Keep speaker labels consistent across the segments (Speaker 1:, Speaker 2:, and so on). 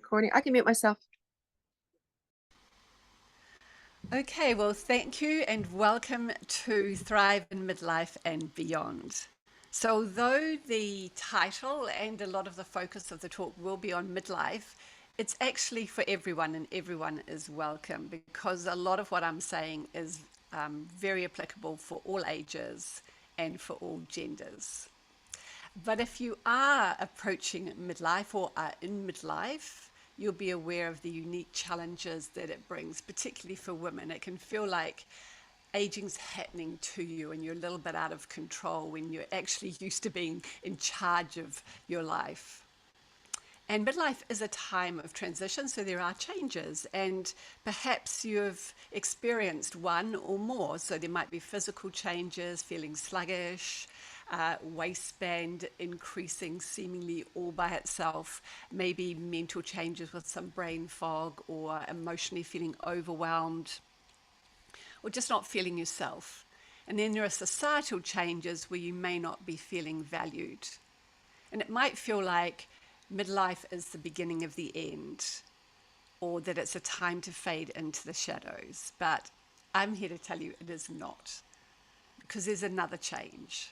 Speaker 1: recording. I can mute myself.
Speaker 2: Okay, well, thank you and welcome to Thrive in Midlife and Beyond. So, although the title and a lot of the focus of the talk will be on midlife, it's actually for everyone and everyone is welcome because a lot of what I'm saying is very applicable for all ages and for all genders. But if you are approaching midlife or are in midlife, you'll be aware of the unique challenges that it brings, particularly for women. It can feel like aging's happening to you and you're a little bit out of control when you're actually used to being in charge of your life. And midlife is a time of transition, so there are changes, and perhaps you've experienced one or more. So there might be physical changes, feeling sluggish, waistband increasing seemingly all by itself, maybe mental changes with some brain fog, or emotionally feeling overwhelmed, or just not feeling yourself. And then there are societal changes where you may not be feeling valued. And it might feel like midlife is the beginning of the end, or that it's a time to fade into the shadows. But I'm here to tell you it is not, because there's another change.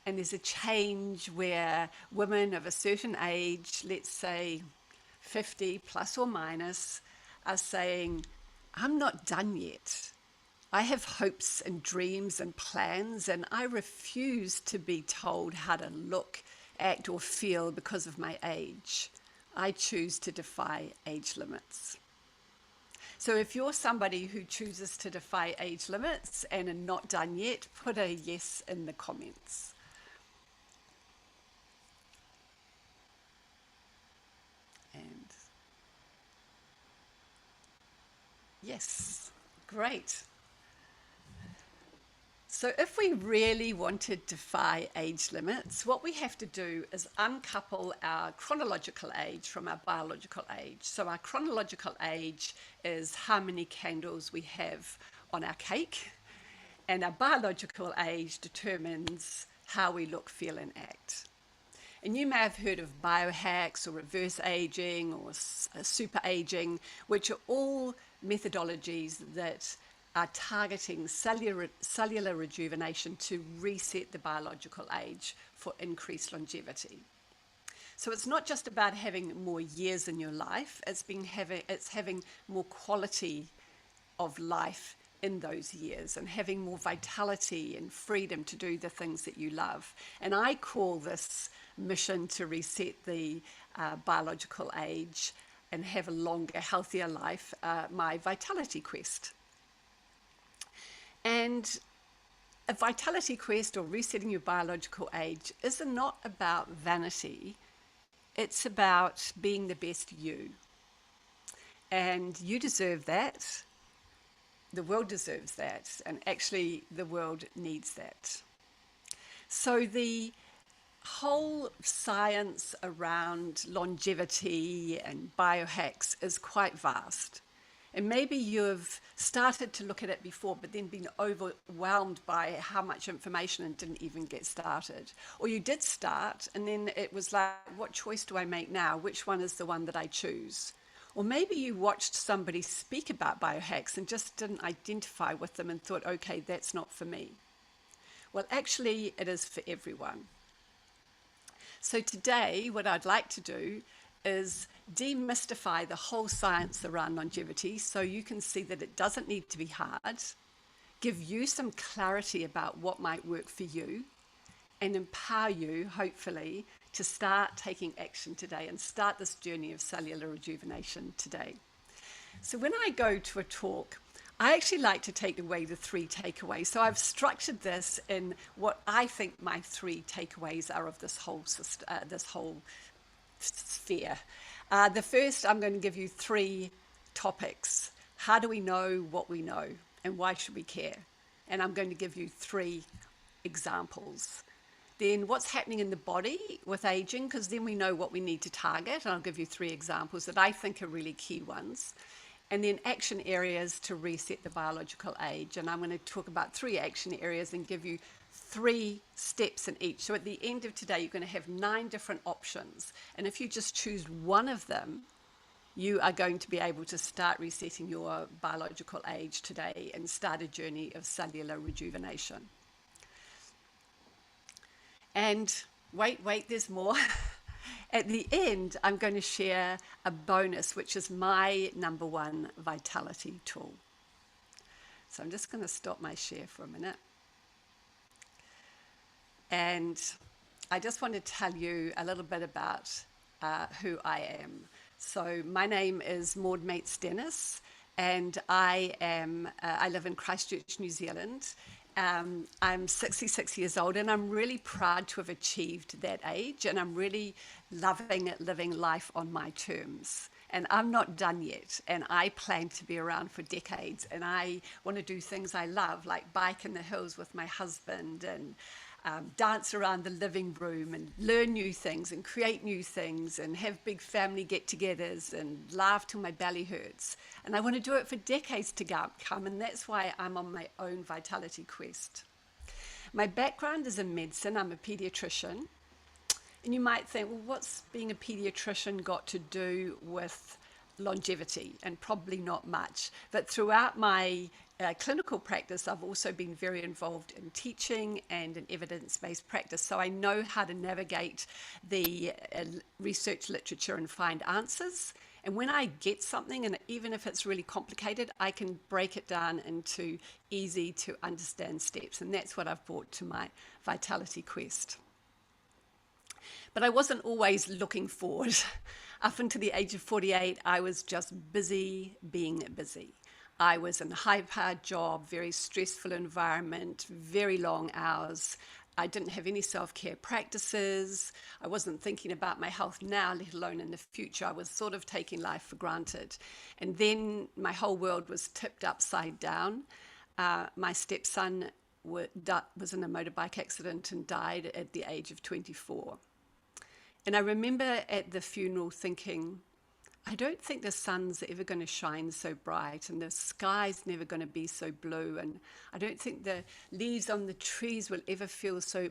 Speaker 2: And there's a change where women of a certain age, let's say 50 plus or minus, are saying, I'm not done yet. I have hopes and dreams and plans, and I refuse to be told how to look, act, or feel because of my age. I choose to defy age limits. So if you're somebody who chooses to defy age limits and are not done yet, put a yes in the comments. And yes, great. So if we really want to defy age limits, what we have to do is uncouple our chronological age from our biological age. So our chronological age is how many candles we have on our cake, and our biological age determines how we look, feel, and act. And you may have heard of biohacks or reverse aging or super aging, which are all methodologies that are targeting cellular rejuvenation to reset the biological age for increased longevity. So it's not just about having more years in your life, it's having more quality of life in those years and having more vitality and freedom to do the things that you love. And I call this mission to reset the biological age and have a longer, healthier life, my vitality quest. And a vitality quest or resetting your biological age is not about vanity. It's about being the best you. And you deserve that. The world deserves that. And actually, the world needs that. So the whole science around longevity and biohacks is quite vast. And maybe you've started to look at it before, but then been overwhelmed by how much information and didn't even get started. Or you did start, and then it was like, what choice do I make now? Which one is the one that I choose? Or maybe you watched somebody speak about biohacks and just didn't identify with them and thought, okay, that's not for me. Well, actually, it is for everyone. So today, what I'd like to do is demystify the whole science around longevity so you can see that it doesn't need to be hard, give you some clarity about what might work for you, and empower you, hopefully, to start taking action today and start this journey of cellular rejuvenation today. So when I go to a talk, I actually like to take away the three takeaways. So I've structured this in what I think my three takeaways are of this whole sphere. The first, I'm going to give you three topics. How do we know what we know, and why should we care? And I'm going to give you three examples. Then what's happening in the body with aging, because then we know what we need to target. And I'll give you three examples that I think are really key ones. And then action areas to reset the biological age. And I'm going to talk about three action areas and give you 3 steps in each. So at the end of today, you're going to have 9 different options. And if you just choose one of them, you are going to be able to start resetting your biological age today and start a journey of cellular rejuvenation. And wait, there's more. At the end, I'm going to share a bonus, which is my number one vitality tool. So I'm just going to stop my share for a minute. And I just want to tell you a little bit about who I am. So my name is Maud Mates Dennis, and I live in Christchurch, New Zealand. I'm 66 years old, and I'm really proud to have achieved that age, and I'm really loving living life on my terms. And I'm not done yet, and I plan to be around for decades, and I want to do things I love, like bike in the hills with my husband, and dance around the living room and learn new things and create new things and have big family get-togethers and laugh till my belly hurts. And I want to do it for decades to come, and that's why I'm on my own vitality quest. My background is in medicine. I'm a pediatrician. And you might think, well, what's being a pediatrician got to do with longevity? And probably not much. But throughout my clinical practice, I've also been very involved in teaching and in evidence-based practice. So I know how to navigate the research literature and find answers. And when I get something, and even if it's really complicated, I can break it down into easy to understand steps. And that's what I've brought to my vitality quest. But I wasn't always looking forward. Up until the age of 48, I was just busy being busy. I was in a high-powered job, very stressful environment, very long hours. I didn't have any self-care practices. I wasn't thinking about my health now, let alone in the future. I was sort of taking life for granted. And then my whole world was tipped upside down. My stepson was in a motorbike accident and died at the age of 24. And I remember at the funeral thinking, I don't think the sun's ever going to shine so bright, and the sky's never going to be so blue, and I don't think the leaves on the trees will ever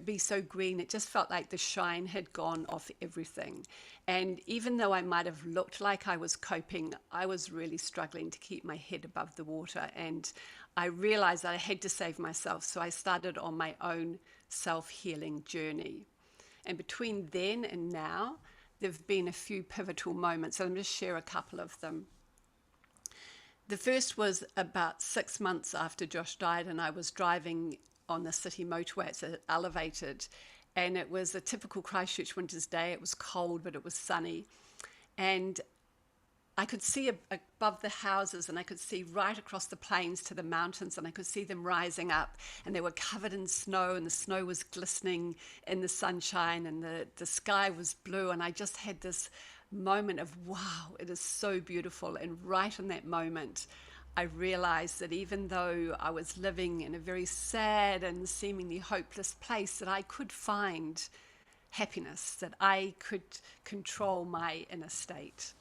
Speaker 2: be so green. It just felt like the shine had gone off everything. And even though I might have looked like I was coping, I was really struggling to keep my head above the water. And I realized that I had to save myself, so I started on my own self-healing journey. And between then and now, there have been a few pivotal moments, and I'm going to share a couple of them. The first was about 6 months after Josh died, and I was driving on the city motorway. It's elevated, and it was a typical Christchurch winter's day. It was cold, but it was sunny. And I could see above the houses, and I could see right across the plains to the mountains, and I could see them rising up, and they were covered in snow, and the snow was glistening in the sunshine, and the sky was blue. And I just had this moment of, wow, it is so beautiful. And right in that moment, I realized that even though I was living in a very sad and seemingly hopeless place, that I could find happiness, that I could control my inner state.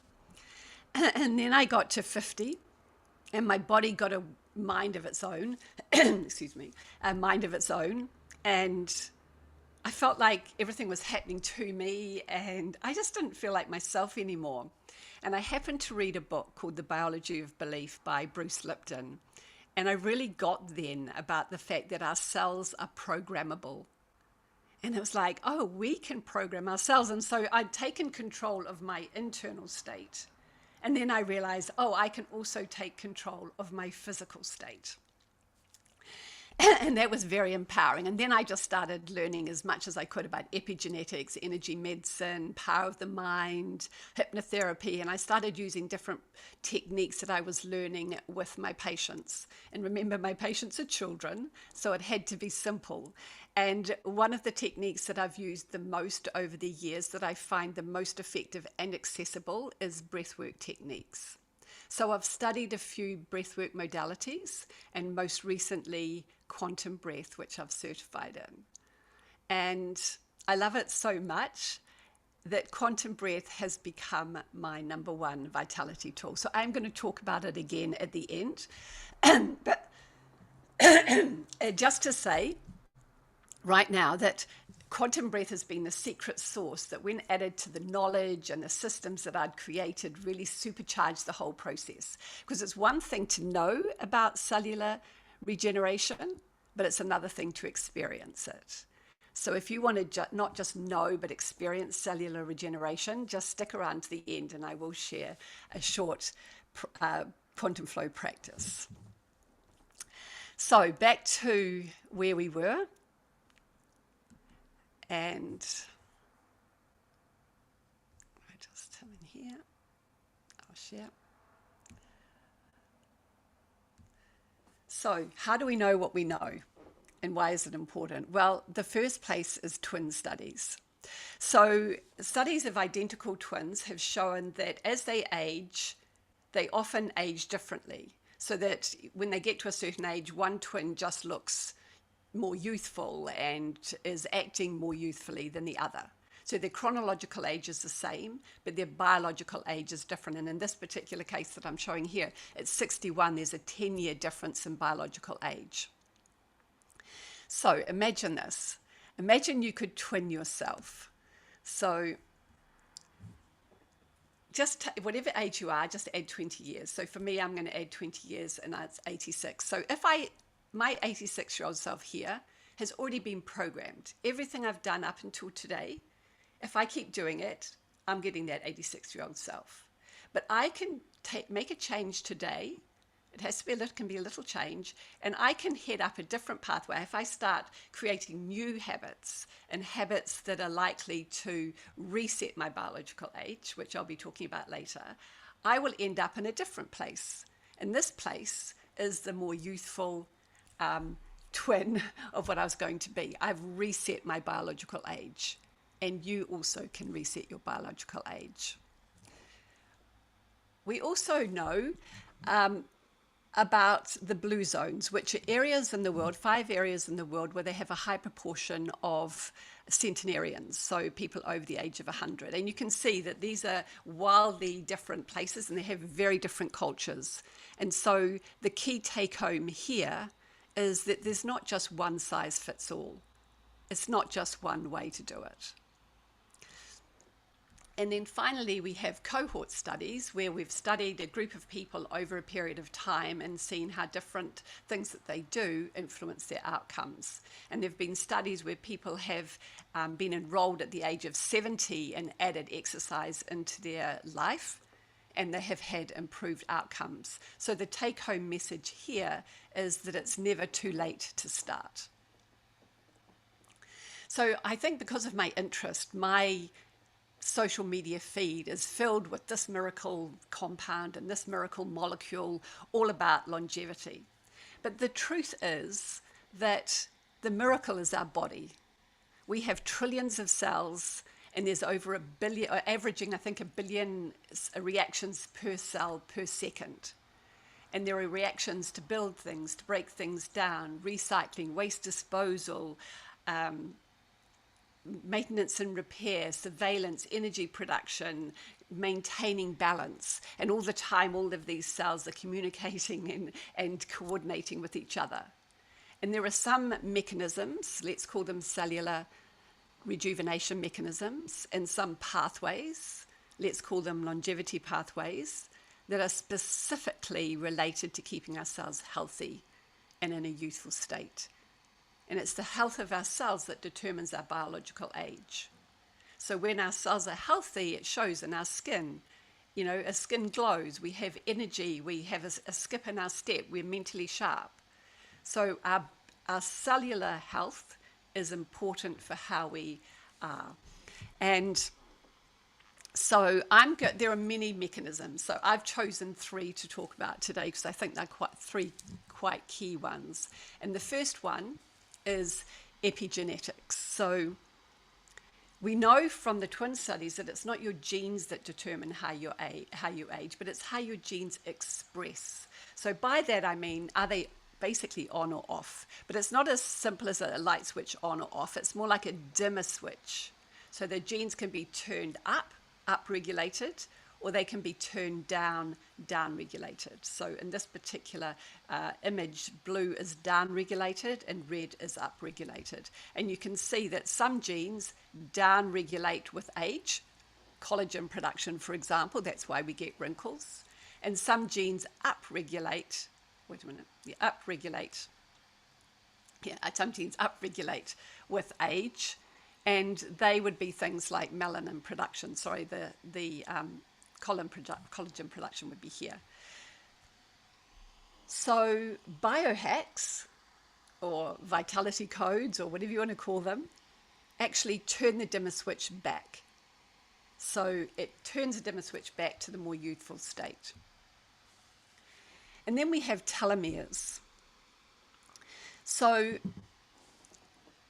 Speaker 2: And then I got to 50, and my body got a mind of its own, excuse me, a mind of its own. And I felt like everything was happening to me, and I just didn't feel like myself anymore. And I happened to read a book called The Biology of Belief by Bruce Lipton. And I really got then about the fact that our cells are programmable. And it was like, oh, we can program ourselves. And so I'd taken control of my internal state. And then I realized, oh, I can also take control of my physical state. And that was very empowering. And then I just started learning as much as I could about epigenetics, energy medicine, power of the mind, hypnotherapy. And I started using different techniques that I was learning with my patients. And remember, my patients are children, so it had to be simple. And one of the techniques that I've used the most over the years, that I find the most effective and accessible, is breathwork techniques. So I've studied a few breathwork modalities, and most recently quantum breath, which I've certified in. And I love it so much that quantum breath has become my number one vitality tool. So I'm going to talk about it again at the end. But just to say right now that quantum breath has been the secret sauce that, when added to the knowledge and the systems that I'd created, really supercharged the whole process. Because it's one thing to know about cellular regeneration, but it's another thing to experience it. So if you want to not just know, but experience cellular regeneration, just stick around to the end and I will share a short quantum flow practice. So back to where we were. And I just come in here. I'll share. So how do we know what we know? And why is it important? Well, the first place is twin studies. So studies of identical twins have shown that as they age, they often age differently. So that when they get to a certain age, one twin just looks more youthful and is acting more youthfully than the other. So their chronological age is the same, but their biological age is different. And in this particular case that I'm showing here, at 61, there's a 10-year difference in biological age. So imagine this. Imagine you could twin yourself. So just whatever age you are, just add 20 years. So for me, I'm going to add 20 years and that's 86. So if my 86-year-old self here has already been programmed. Everything I've done up until today, if I keep doing it, I'm getting that 86-year-old self. But I can make a change today. It has to be can be a little change, and I can head up a different pathway. If I start creating new habits and habits that are likely to reset my biological age, which I'll be talking about later, I will end up in a different place. And this place is the more youthful twin of what I was going to be. I've reset my biological age, and you also can reset your biological age. We also know about the blue zones, which are areas in the world, 5 areas in the world where they have a high proportion of centenarians, so people over the age of 100. And you can see that these are wildly different places and they have very different cultures. And so the key take home here is that there's not just one size fits all. It's not just one way to do it. And then finally, we have cohort studies where we've studied a group of people over a period of time and seen how different things that they do influence their outcomes. And there have been studies where people have been enrolled at the age of 70 and added exercise into their life, and they have had improved outcomes. So the take-home message here is that it's never too late to start. So I think because of my interest, my social media feed is filled with this miracle compound and this miracle molecule, all about longevity. But the truth is that the miracle is our body. We have trillions of cells, and there's over 1 billion, or averaging, I think, 1 billion reactions per cell per second. And there are reactions to build things, to break things down, recycling, waste disposal, maintenance and repair, surveillance, energy production, maintaining balance. And all the time, all of these cells are communicating and coordinating with each other. And there are some mechanisms, let's call them cellular rejuvenation mechanisms, and some pathways, let's call them longevity pathways, that are specifically related to keeping our cells healthy and in a youthful state. And it's the health of our cells that determines our biological age. So when our cells are healthy, it shows in our skin. You know, our skin glows, we have energy, we have a skip in our step, we're mentally sharp. So our cellular health is important for how we are. And so there are many mechanisms. So I've chosen 3 to talk about today because I think they're three quite key ones. And the first one is epigenetics. So we know from the twin studies that it's not your genes that determine how you age, but it's how your genes express. So by that I mean, are they basically on or off? But it's not as simple as a light switch on or off. It's more like a dimmer switch. So the genes can be turned up regulated, or they can be turned down, down-regulated. So in this particular image, blue is down-regulated and red is up-regulated. And you can see that some genes down-regulate with age, collagen production, for example, that's why we get wrinkles. And some genes upregulate, some genes upregulate with age, and they would be things like melanin production. Sorry, the collagen production would be here. So biohacks, or vitality codes, or whatever you want to call them, actually turn the dimmer switch back. So it turns the dimmer switch back to the more youthful state. And then we have telomeres. So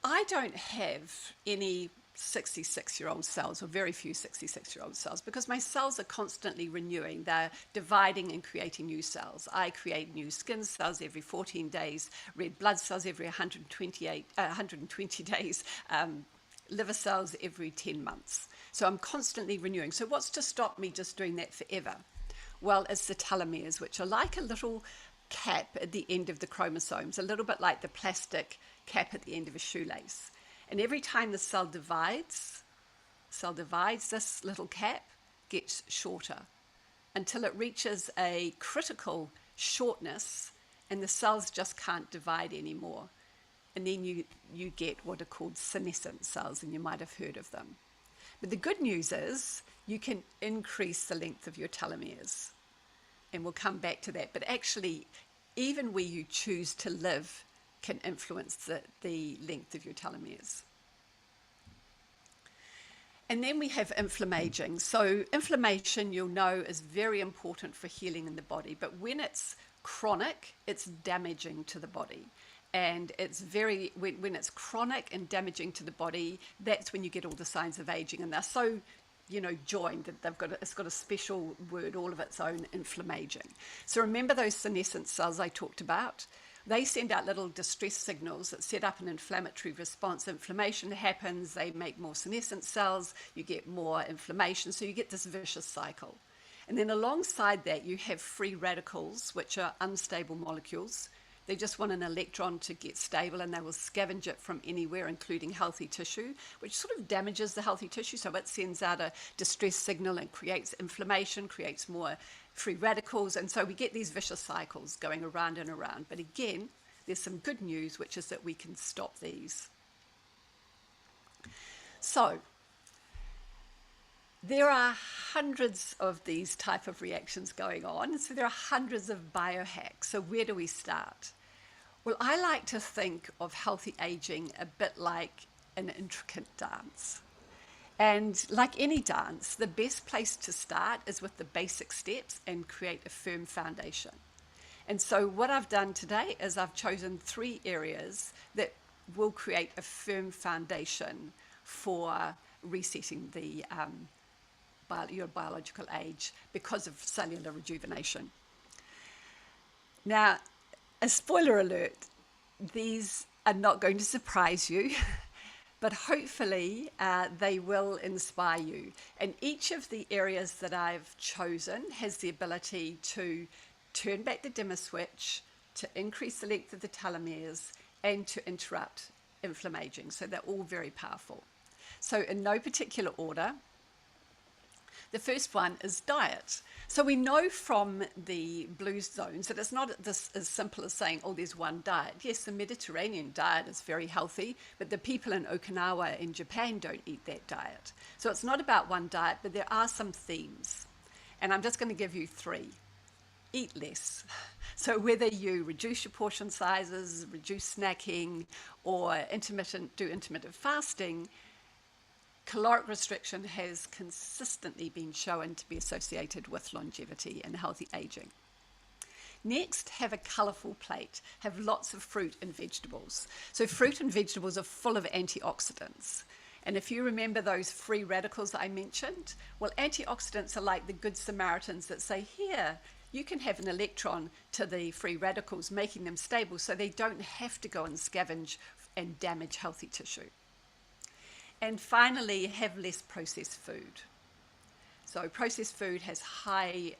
Speaker 2: I don't have any 66-year-old cells, or very few 66-year-old cells, because my cells are constantly renewing. They're dividing and creating new cells. I create new skin cells every 14 days, red blood cells every 120 days, liver cells every 10 months. So I'm constantly renewing. So what's to stop me just doing that forever? Well, it's the telomeres, which are like a little cap at the end of the chromosomes, a little bit like the plastic cap at the end of a shoelace. And every time the cell divides, this little cap gets shorter until it reaches a critical shortness and the cells just can't divide anymore. And then you get what are called senescent cells, and you might have heard of them. But the good news is you can increase the length of your telomeres. And we'll come back to that. But actually, even where you choose to live can influence the length of your telomeres. And then we have inflammation. So inflammation, you'll know, is very important for healing in the body. But when it's chronic, it's damaging to the body. And it's when it's chronic and damaging to the body, that's when you get all the signs of aging. And they're so joined that it's got a special word all of its own, inflammation. So remember those senescent cells I talked about? They send out little distress signals that set up an inflammatory response. Inflammation happens, they make more senescent cells, you get more inflammation, so you get this vicious cycle. And then alongside that, you have free radicals, which are unstable molecules. They just want an electron to get stable, and they will scavenge it from anywhere, including healthy tissue, which sort of damages the healthy tissue. So it sends out a distress signal and creates inflammation, creates more free radicals. And so we get these vicious cycles going around and around. But again, there's some good news, which is that we can stop these. So there are hundreds of these type of reactions going on. So there are hundreds of biohacks. So where do we start? Well, I like to think of healthy aging a bit like an intricate dance. And like any dance, the best place to start is with the basic steps and create a firm foundation. And so what I've done today is I've chosen 3 areas that will create a firm foundation for resetting your biological age because of cellular rejuvenation. Now, a spoiler alert, these are not going to surprise you, but hopefully they will inspire you. And each of the areas that I've chosen has the ability to turn back the dimmer switch, to increase the length of the telomeres, and to interrupt inflammation. So they're all very powerful. So in no particular order, the first one is diet. So we know from the blue zones that it's not this as simple as saying, oh, there's one diet. Yes, the Mediterranean diet is very healthy, but the people in Okinawa in Japan don't eat that diet. So it's not about one diet, but there are some themes. And I'm just going to give you 3. Eat less. So whether you reduce your portion sizes, reduce snacking, or do intermittent fasting, caloric restriction has consistently been shown to be associated with longevity and healthy aging. Next, have a colourful plate. Have lots of fruit and vegetables. So fruit and vegetables are full of antioxidants. And if you remember those free radicals that I mentioned, well, antioxidants are like the good Samaritans that say, here, you can have an electron to the free radicals, making them stable so they don't have to go and scavenge and damage healthy tissue. And finally, have less processed food. So processed food has high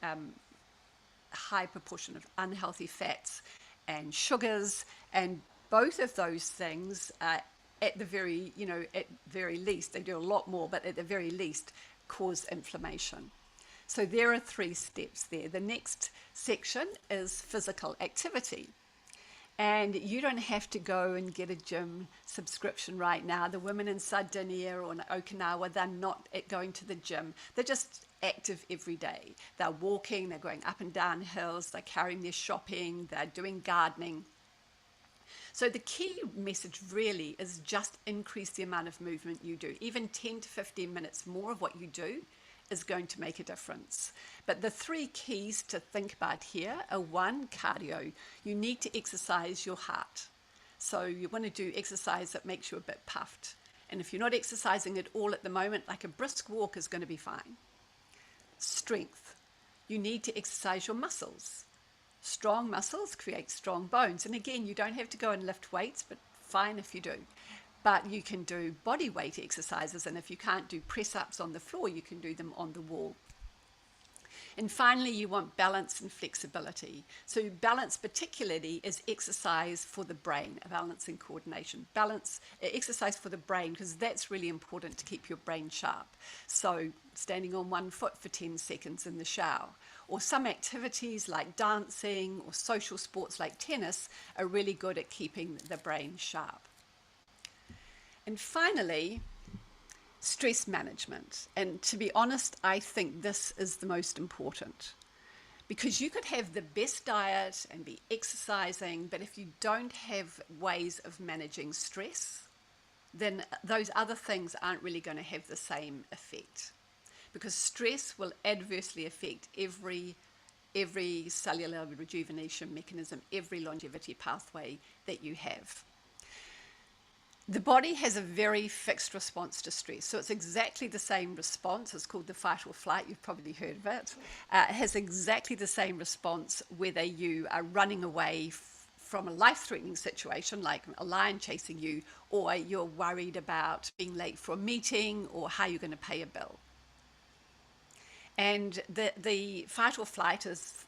Speaker 2: proportion of unhealthy fats and sugars, and both of those things at the very least, they do a lot more, but at the very least cause inflammation. So there are 3 steps there. The next section is physical activity. And you don't have to go and get a gym subscription right now. The women in Sardinia or in Okinawa, they're not going to the gym. They're just active every day. They're walking, they're going up and down hills, they're carrying their shopping, they're doing gardening. So the key message really is just increase the amount of movement you do. Even 10 to 15 minutes more of what you do is going to make a difference. But the 3 keys to think about here are: 1, cardio. You need to exercise your heart. So you want to do exercise that makes you a bit puffed. And if you're not exercising at all at the moment, like a brisk walk is going to be fine. Strength. You need to exercise your muscles. Strong muscles create strong bones. And again, you don't have to go and lift weights, but fine if you do. But you can do body weight exercises, and if you can't do press-ups on the floor, you can do them on the wall. And finally, you want balance and flexibility. So balance particularly is exercise for the brain, balance and coordination. Balance, exercise for the brain, because that's really important to keep your brain sharp. So standing on one foot for 10 seconds in the shower, or some activities like dancing or social sports like tennis are really good at keeping the brain sharp. And finally, stress management. And to be honest, I think this is the most important, because you could have the best diet and be exercising, but if you don't have ways of managing stress, then those other things aren't really going to have the same effect, because stress will adversely affect every cellular rejuvenation mechanism, every longevity pathway that you have. The body has a very fixed response to stress. So it's exactly the same response. It's called the fight or flight. You've probably heard of it. It has exactly the same response whether you are running away from a life-threatening situation, like a lion chasing you, or you're worried about being late for a meeting or how you're going to pay a bill. And the fight or flight is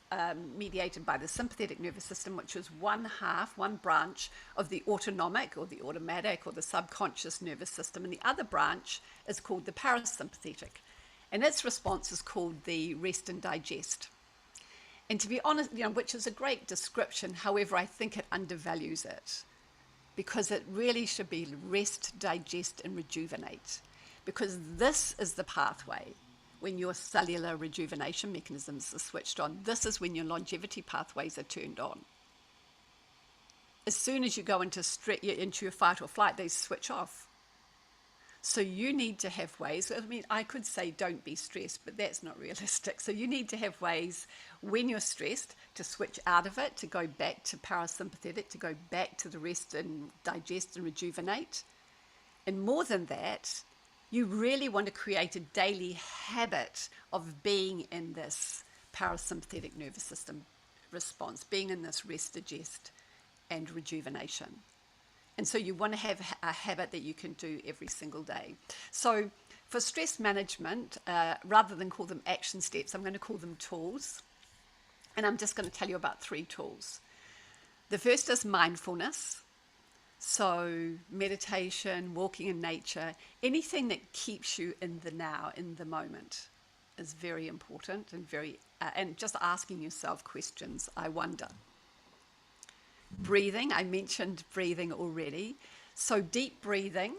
Speaker 2: mediated by the sympathetic nervous system, which is one branch of the autonomic or the automatic or the subconscious nervous system. And the other branch is called the parasympathetic. And its response is called the rest and digest. And to be honest, which is a great description, however, I think it undervalues it, because it really should be rest, digest, and rejuvenate, because this is the pathway. When your cellular rejuvenation mechanisms are switched on, this is when your longevity pathways are turned on. As soon as you go into your fight or flight, they switch off. So you need to have ways. I mean, I could say don't be stressed, but that's not realistic. So you need to have ways when you're stressed to switch out of it, to go back to parasympathetic, to go back to the rest and digest and rejuvenate. And more than that, you really want to create a daily habit of being in this parasympathetic nervous system response, being in this rest, digest, and rejuvenation. And so you want to have a habit that you can do every single day. So for stress management, rather than call them action steps, I'm going to call them tools. And I'm just going to tell you about 3 tools. The first is mindfulness. So meditation, walking in nature, anything that keeps you in the now, in the moment, is very important, and just asking yourself questions. I wonder. Breathing, I mentioned breathing already. So deep breathing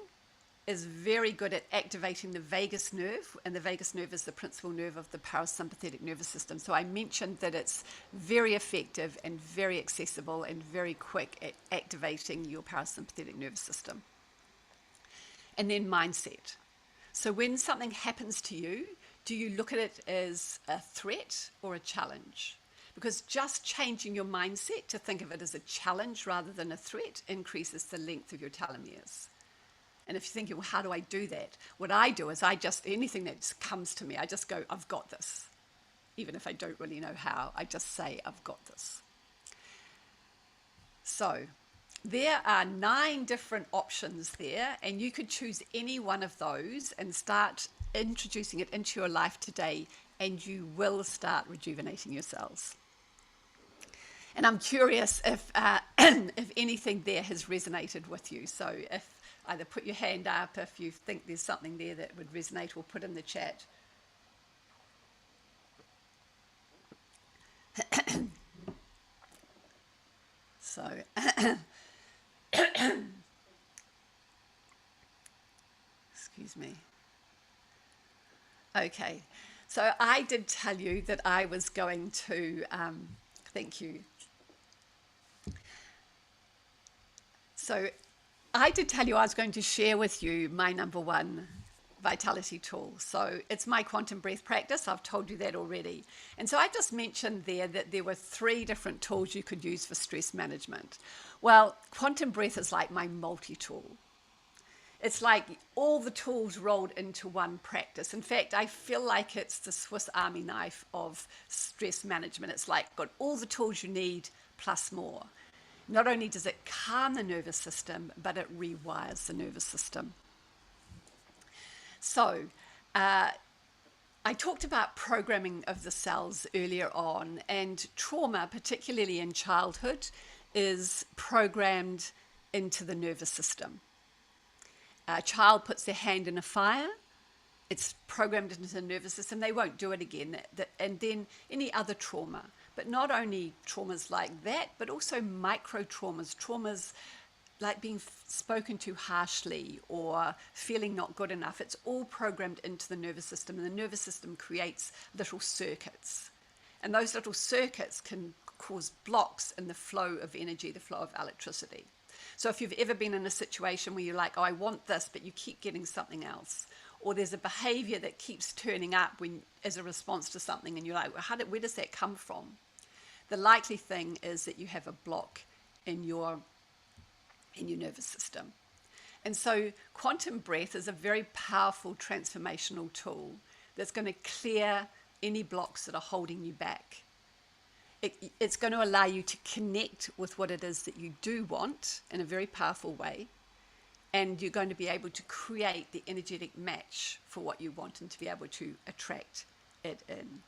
Speaker 2: is very good at activating the vagus nerve, and the vagus nerve is the principal nerve of the parasympathetic nervous system. So I mentioned that it's very effective and very accessible and very quick at activating your parasympathetic nervous system. And then mindset. So when something happens to you, do you look at it as a threat or a challenge? Because just changing your mindset to think of it as a challenge rather than a threat increases the length of your telomeres. And if you're thinking, well, how do I do that? What I do is anything that comes to me, I just go, I've got this. Even if I don't really know how, I just say, I've got this. So there are 9 different options there, and you could choose any one of those and start introducing it into your life today, and you will start rejuvenating your cells. And I'm curious if if anything there has resonated with you. So if either put your hand up if you think there's something there that would resonate, or put in the chat. So excuse me. Okay, so I did tell you that I was going to, thank you. So I did tell you I was going to share with you my number one vitality tool. So it's my quantum breath practice. I've told you that already. And so I just mentioned there that there were 3 different tools you could use for stress management. Well, quantum breath is like my multi-tool. It's like all the tools rolled into one practice. In fact, I feel like it's the Swiss Army knife of stress management. It's like got all the tools you need plus more. Not only does it calm the nervous system, but it rewires the nervous system. So I talked about programming of the cells earlier on, and trauma, particularly in childhood, is programmed into the nervous system. A child puts their hand in a fire, it's programmed into the nervous system, they won't do it again. And then any other trauma, but not only traumas like that, but also micro traumas like being spoken to harshly or feeling not good enough. It's all programmed into the nervous system, and the nervous system creates little circuits. And those little circuits can cause blocks in the flow of energy, the flow of electricity. So if you've ever been in a situation where you're like, oh, I want this, but you keep getting something else, or there's a behavior that keeps turning up as a response to something, and you're like, where does that come from? The likely thing is that you have a block in your nervous system. And so quantum breath is a very powerful transformational tool that's going to clear any blocks that are holding you back. It's going to allow you to connect with what it is that you do want in a very powerful way, and you're going to be able to create the energetic match for what you want and to be able to attract it in.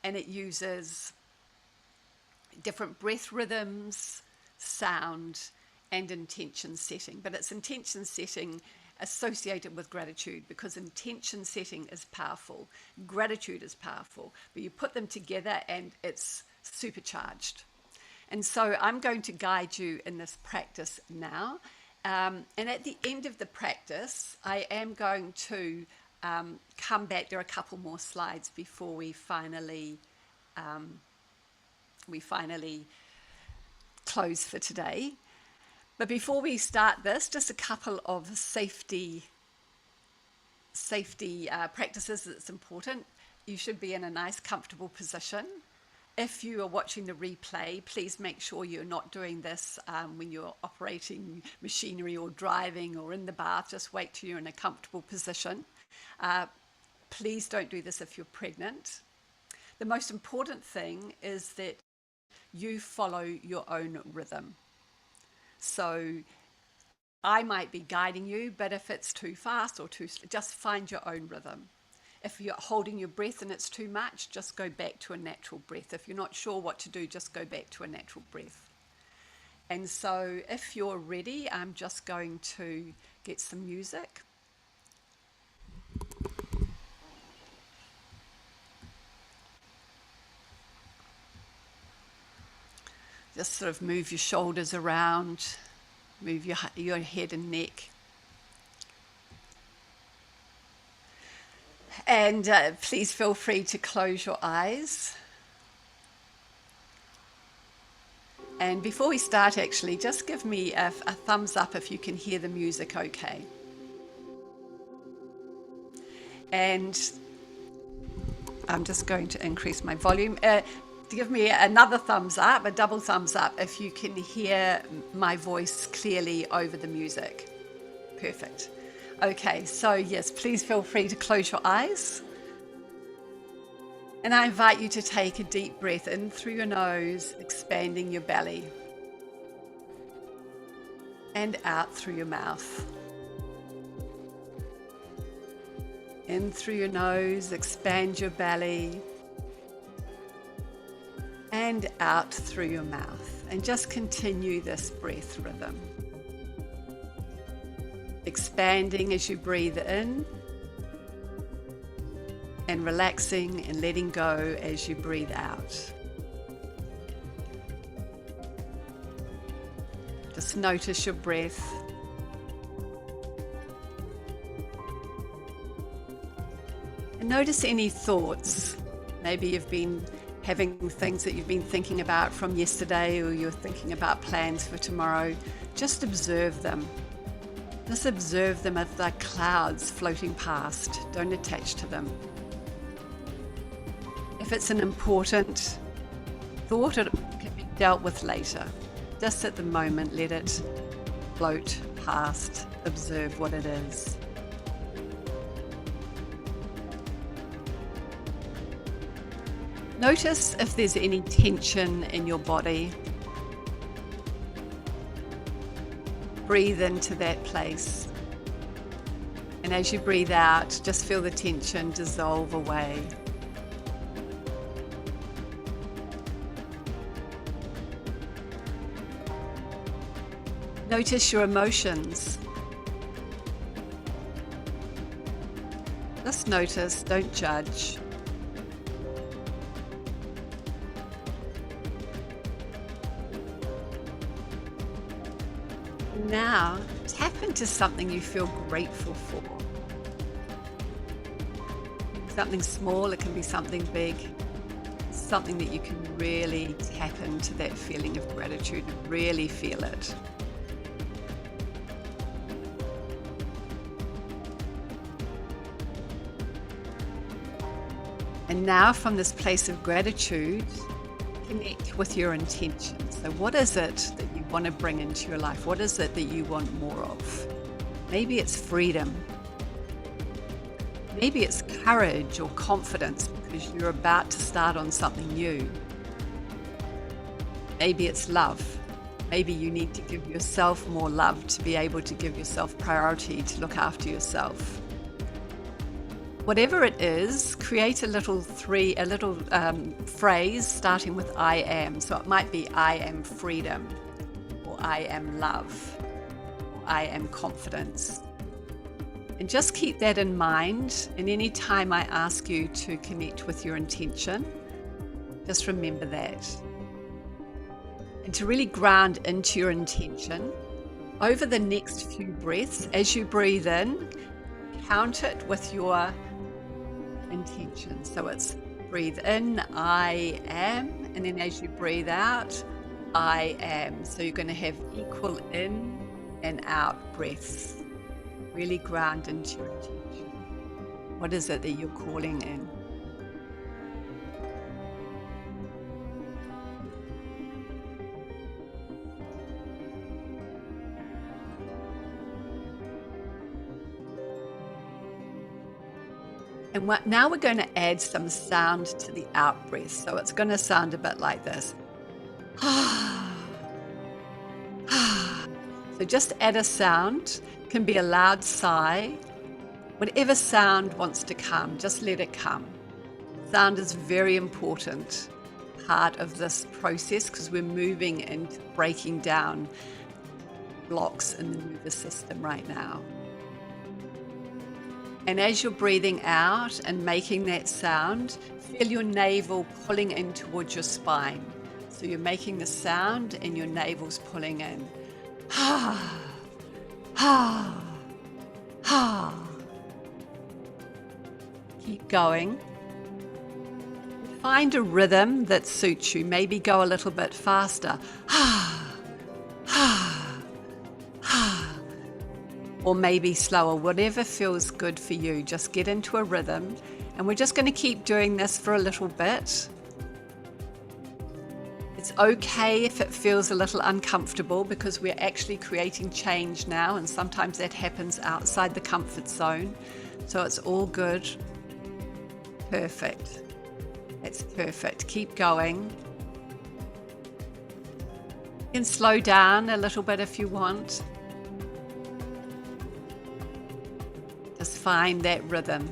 Speaker 2: And it uses different breath rhythms, sound, and intention setting. But it's intention setting associated with gratitude, because intention setting is powerful, gratitude is powerful, but you put them together and it's supercharged. And so I'm going to guide you in this practice now. And at the end of the practice, I am going to come back. There are a couple more slides before we finally close for today. But before we start this, just a couple of safety practices that's important. You should be in a nice, comfortable position. If you are watching the replay, please make sure you're not doing this when you're operating machinery or driving or in the bath. Just wait till you're in a comfortable position. Please don't do this if you're pregnant. The most important thing is that you follow your own rhythm. So I might be guiding you, but if it's too fast or too slow, just find your own rhythm. If you're holding your breath and it's too much, just go back to a natural breath. If you're not sure what to do, just go back to a natural breath. And so if you're ready, I'm just going to get some music. Just sort of move your shoulders around, move your head and neck. And please feel free to close your eyes. And before we start, actually, just give me a thumbs up if you can hear the music okay. And I'm just going to increase my volume. Give me another thumbs up, a double thumbs up, if you can hear my voice clearly over the music. Perfect. Okay, so yes, please feel free to close your eyes. And I invite you to take a deep breath in through your nose, expanding your belly, and out through your mouth. In through your nose, expand your belly, and out through your mouth. And just continue this breath rhythm. Expanding as you breathe in, and relaxing and letting go as you breathe out. Just notice your breath. And notice any thoughts. Maybe you've been having things that you've been thinking about from yesterday, or you're thinking about plans for tomorrow. Just observe them. Just observe them as like clouds floating past. Don't attach to them. If it's an important thought, it can be dealt with later. Just at the moment, let it float past. Observe what it is. Notice if there's any tension in your body. Breathe into that place. And as you breathe out, just feel the tension dissolve away. Notice your emotions. Just notice, don't judge. Now, tap into something you feel grateful for. Something small, it can be something big. Something that you can really tap into that feeling of gratitude, really feel it. And now from this place of gratitude, connect with your intention. So what is it that you want to bring into your life? What is it that you want more of? Maybe it's freedom. Maybe it's courage or confidence because you're about to start on something new. Maybe it's love. Maybe you need to give yourself more love to be able to give yourself priority to look after yourself. Whatever it is, create a little phrase starting with I am. So it might be I am freedom, or I am love, or I am confidence. And just keep that in mind. And any time I ask you to connect with your intention, just remember that. And to really ground into your intention, over the next few breaths, as you breathe in, count it with your intention. So it's breathe in, I am, and then as you breathe out, I am. So you're going to have equal in and out breaths. Really ground into your intention. What is it that you're calling in? And now we're going to add some sound to the out breath. So it's going to sound a bit like this. So just add a sound. It can be a loud sigh. Whatever sound wants to come, just let it come. Sound is very important part of this process because we're moving and breaking down blocks in the nervous system right now. And as you're breathing out and making that sound, feel your navel pulling in towards your spine. So you're making the sound and your navel's pulling in. Ha, ha, ha. Keep going. Find a rhythm that suits you. Maybe go a little bit faster. Ha, ha, ha. Or maybe slower, whatever feels good for you. Just get into a rhythm. And we're just going to keep doing this for a little bit. It's okay if it feels a little uncomfortable because we're actually creating change now, and sometimes that happens outside the comfort zone. So it's all good. Perfect. That's perfect. Keep going. You can slow down a little bit if you want. Just find that rhythm.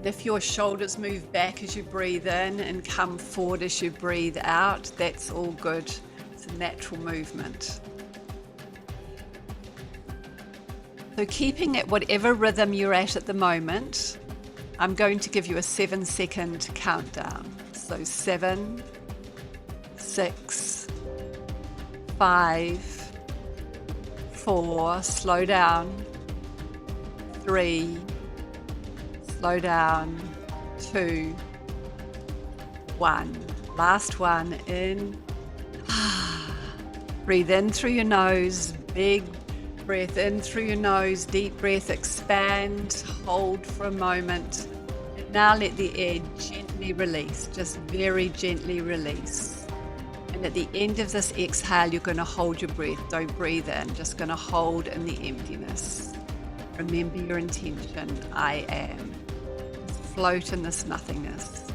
Speaker 2: And if your shoulders move back as you breathe in and come forward as you breathe out, that's all good. It's a natural movement. So keeping at whatever rhythm you're at the moment, I'm going to give you a 7-second countdown. So 7, 6, 5, 4, slow down, 3, slow down, 2, 1. Last one, in. Breathe in through your nose, big breath in through your nose, deep breath, expand, hold for a moment. And now let the air gently release, just very gently release. And at the end of this exhale, you're going to hold your breath. Don't breathe in, just going to hold in the emptiness. Remember your intention, I am. Float in this nothingness.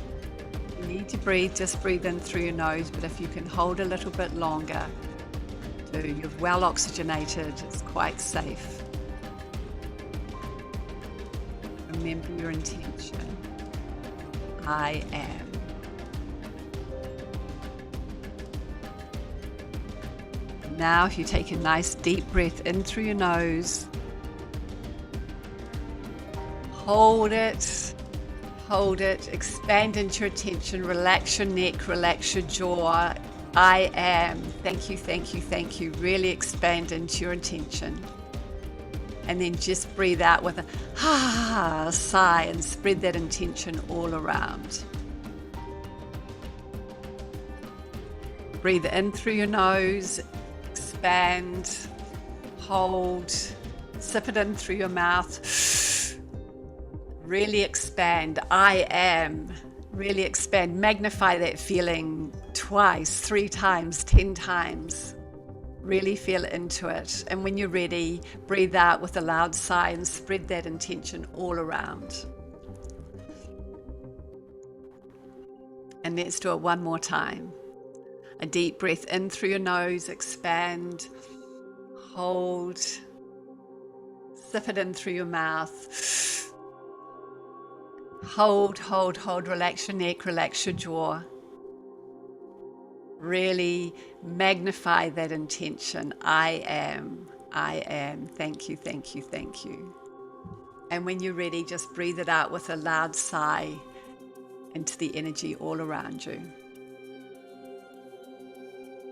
Speaker 2: If you need to breathe, just breathe in through your nose, but if you can hold a little bit longer, do. You're well oxygenated, it's quite safe. Remember your intention, I am. Now if you take a nice deep breath in through your nose, hold it, expand into your attention, relax your neck, relax your jaw. I am. Thank you, thank you, thank you. Really expand into your intention. And then just breathe out with a sigh and spread that intention all around. Breathe in through your nose, expand, hold, sip it in through your mouth. Really expand, I am. Really expand, magnify that feeling twice, 3 times, 10 times. Really feel into it. And when you're ready, breathe out with a loud sigh and spread that intention all around. And let's do it one more time. A deep breath in through your nose, expand, hold, sip it in through your mouth. Hold, relax your neck, relax your jaw. Really magnify that intention. I am. Thank you, thank you, thank you. And when you're ready, just breathe it out with a loud sigh into the energy all around you.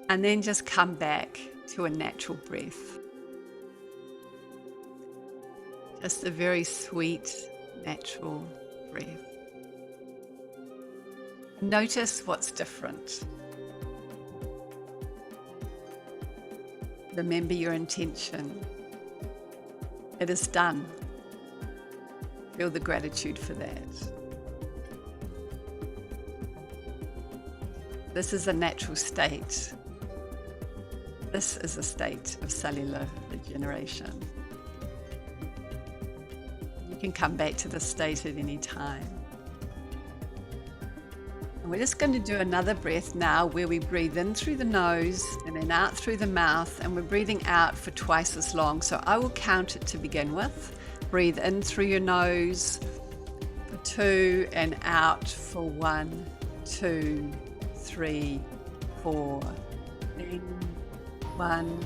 Speaker 2: And then just come back to a natural breath. Just a very sweet, natural breath. Notice what's different. Remember your intention. It is done. Feel the gratitude for that. This is a natural state. This is a state of cellular regeneration. You can come back to this state at any time. And we're just going to do another breath now where we breathe in through the nose and then out through the mouth, and we're breathing out for twice as long. So I will count it to begin with. Breathe in through your nose for 2 and out for 1, 2, 3, 4. In, 1,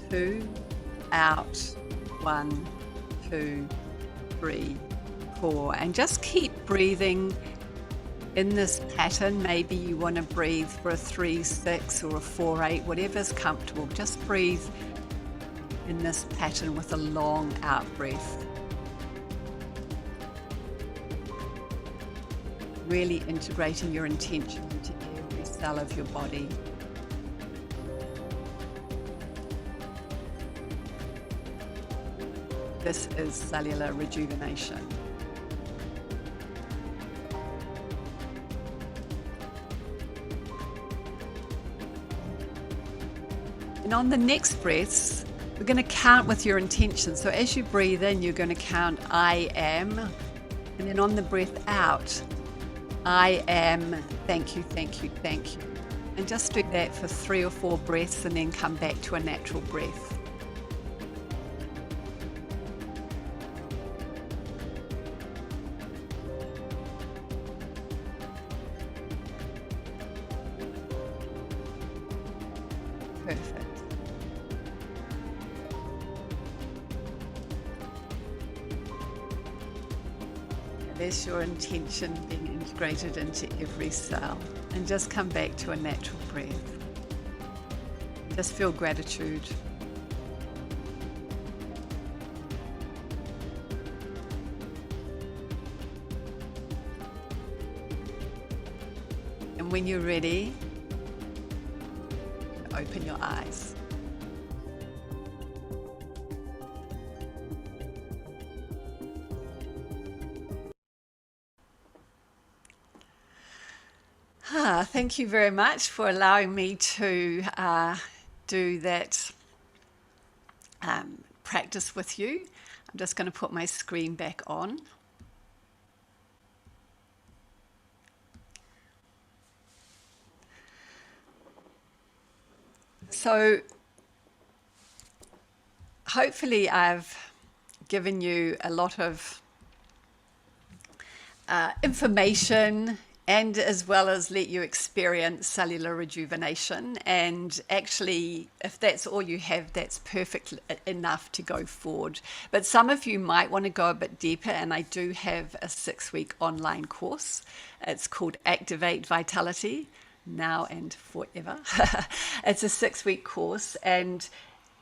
Speaker 2: 2, out, 1, 2, 3, 4. And just keep breathing in this pattern. Maybe you want to breathe for a 3-6 or a 4-8, whatever's comfortable. Just breathe in this pattern with a long out breath. Really integrating your intention into every cell of your body. This is cellular rejuvenation. And on the next breaths, we're going to count with your intention. So as you breathe in, you're going to count I am. And then on the breath out, I am, thank you, thank you, thank you. And just do that for 3 or 4 breaths and then come back to a natural breath. Perfect. There's your intention being integrated into every cell. And just come back to a natural breath. Just feel gratitude. And when you're ready, open your eyes. Thank you very much for allowing me to do that practice with you. I'm just going to put my screen back on. So hopefully I've given you a lot of information, and as well as let you experience cellular rejuvenation. And actually, if that's all you have, that's perfect enough to go forward. But some of you might want to go a bit deeper, and I do have a 6-week online course. It's called Activate Vitality, Now and Forever. It's a 6-week course, and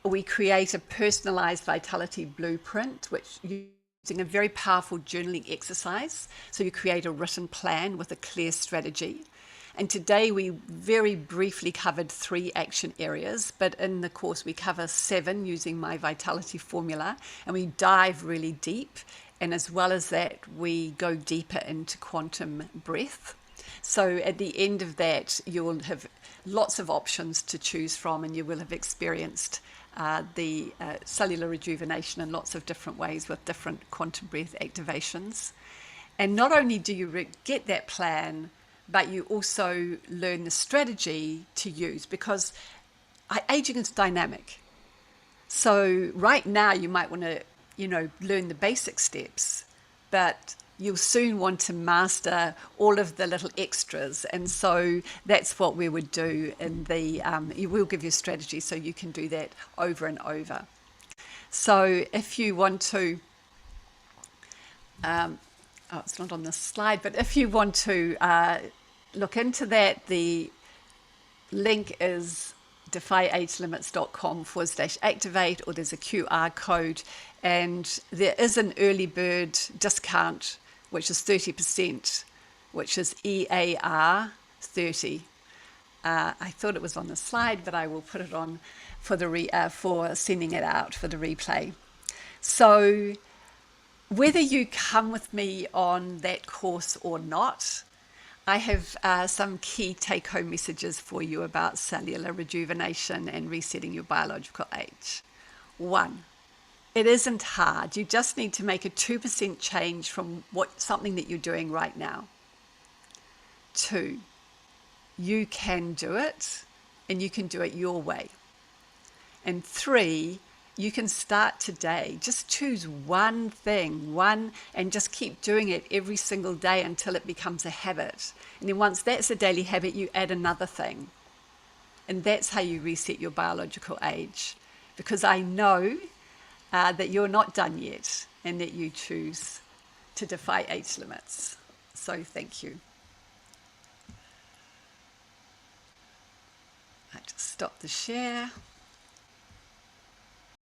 Speaker 2: we create a personalized vitality blueprint, which using a very powerful journaling exercise. So you create a written plan with a clear strategy. And today we very briefly covered 3 action areas, but in the course we cover 7 using my vitality formula, and we dive really deep. And as well as that, we go deeper into quantum breath. So at the end of that, you will have lots of options to choose from, and you will have experienced the cellular rejuvenation in lots of different ways with different quantum breath activations. And not only do you get that plan, but you also learn the strategy to use, because aging is dynamic. So right now you might want to, learn the basic steps, but you'll soon want to master all of the little extras. And so that's what we would do in the, we'll give you a strategy so you can do that over and over. So if you want to, it's not on this slide, but if you want to look into that, the link is defyagelimits.com/activate, or there's a QR code, and there is an early bird discount, which is 30%, which is EAR 30. I thought it was on the slide, but I will put it on for for sending it out for the replay. So whether you come with me on that course or not, I have some key take-home messages for you about cellular rejuvenation and resetting your biological age. 1, it isn't hard. You just need to make a 2% change from something that you're doing right now. 2, you can do it, and you can do it your way. And 3, you can start today. Just choose one thing, and just keep doing it every single day until it becomes a habit. And then once that's a daily habit, you add another thing. And that's how you reset your biological age. Because I know that you're not done yet, and that you choose to defy age limits. So thank you. I just stop the share.